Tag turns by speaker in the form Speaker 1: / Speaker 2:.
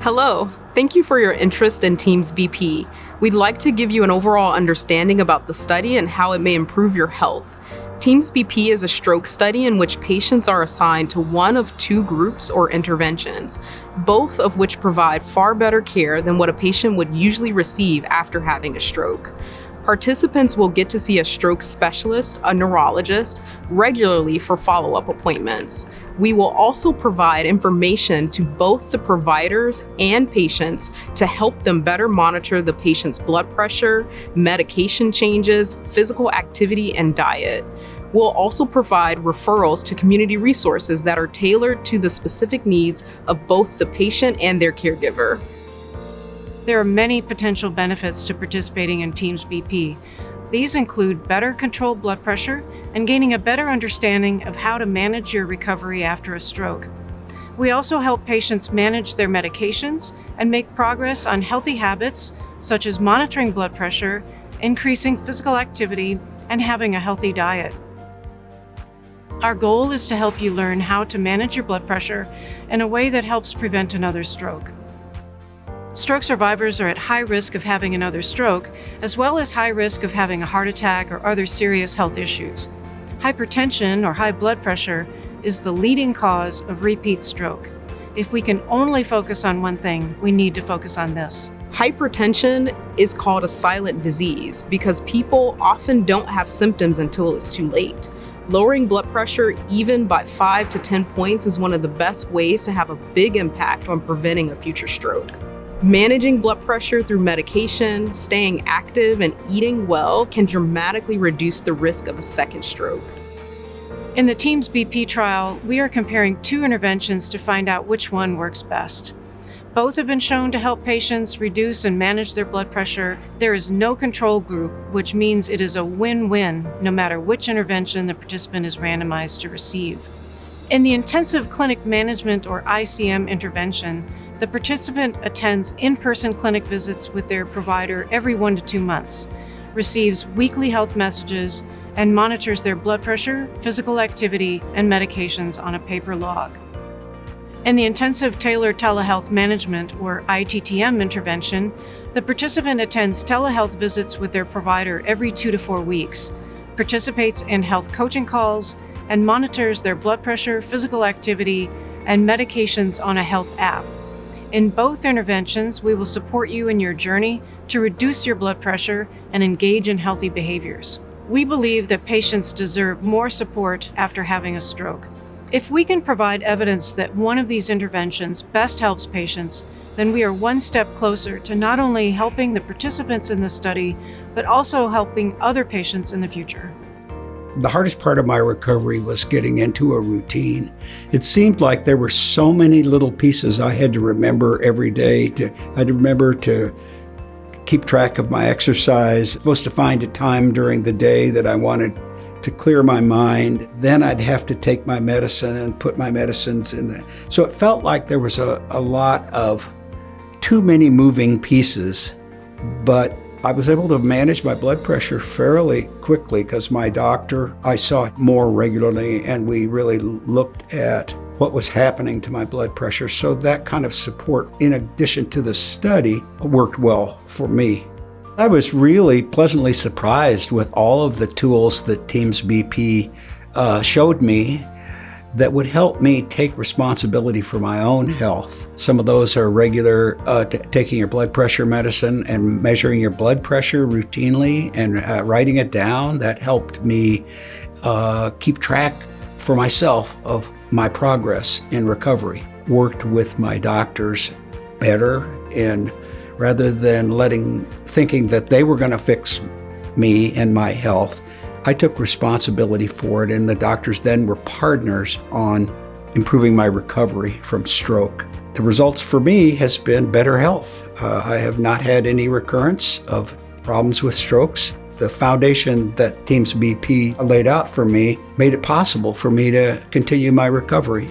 Speaker 1: Hello, thank you for your interest in Teams BP. We'd like to give you an overall understanding about the study and how it may improve your health. Teams BP is a stroke study in which patients are assigned to one of two groups or interventions, both of which provide far better care than what a patient would usually receive after having a stroke. Participants will get to see a stroke specialist, a neurologist, regularly for follow-up appointments. We will also provide information to both the providers and patients to help them better monitor the patient's blood pressure, medication changes, physical activity, and diet. We'll also provide referrals to community resources that are tailored to the specific needs of both the patient and their caregiver.
Speaker 2: There are many potential benefits to participating in Teams BP. These include better controlled blood pressure and gaining a better understanding of how to manage your recovery after a stroke. We also help patients manage their medications and make progress on healthy habits such as monitoring blood pressure, increasing physical activity, and having a healthy diet. Our goal is to help you learn how to manage your blood pressure in a way that helps prevent another stroke. Stroke survivors are at high risk of having another stroke, as well as high risk of having a heart attack or other serious health issues. Hypertension or high blood pressure is the leading cause of repeat stroke. If we can only focus on one thing, we need to focus on this.
Speaker 1: Hypertension is called a silent disease because people often don't have symptoms until it's too late. Lowering blood pressure even by 5 to 10 points is one of the best ways to have a big impact on preventing a future stroke. Managing blood pressure through medication, staying active, and eating well can dramatically reduce the risk of a second stroke.
Speaker 2: In the Teams BP trial, we are comparing two interventions to find out which one works best. Both have been shown to help patients reduce and manage their blood pressure. There is no control group, which means it is a win-win no matter which intervention the participant is randomized to receive. In the intensive clinic management or ICM intervention, the participant attends in-person clinic visits with their provider every 1 to 2 months, receives weekly health messages, and monitors their blood pressure, physical activity, and medications on a paper log. In the intensive tailored telehealth management or ITTM intervention, the participant attends telehealth visits with their provider every 2 to 4 weeks, participates in health coaching calls, and monitors their blood pressure, physical activity, and medications on a health app. In both interventions, we will support you in your journey to reduce your blood pressure and engage in healthy behaviors. We believe that patients deserve more support after having a stroke. If we can provide evidence that one of these interventions best helps patients, then we are one step closer to not only helping the participants in the study, but also helping other patients in the future.
Speaker 3: The hardest part of my recovery was getting into a routine. It seemed like there were so many little pieces I had to remember every day. I had to remember to keep track of my exercise, supposed to find a time during the day that I wanted to clear my mind. Then I'd have to take my medicine and put my medicines in there. So it felt like there was a lot of too many moving pieces, but I was able to manage my blood pressure fairly quickly because my doctor, I saw more regularly, and we really looked at what was happening to my blood pressure. So that kind of support, in addition to the study, worked well for me. I was really pleasantly surprised with all of the tools that Teams BP showed me that would help me take responsibility for my own health. Some of those are regular taking your blood pressure medicine and measuring your blood pressure routinely and writing it down. That helped me keep track for myself of my progress in recovery. Worked with my doctors better, and rather than thinking that they were going to fix me and my health, I took responsibility for it, and the doctors then were partners on improving my recovery from stroke. The results for me has been better health. I have not had any recurrence of problems with strokes. The foundation that Teams BP laid out for me made it possible for me to continue my recovery.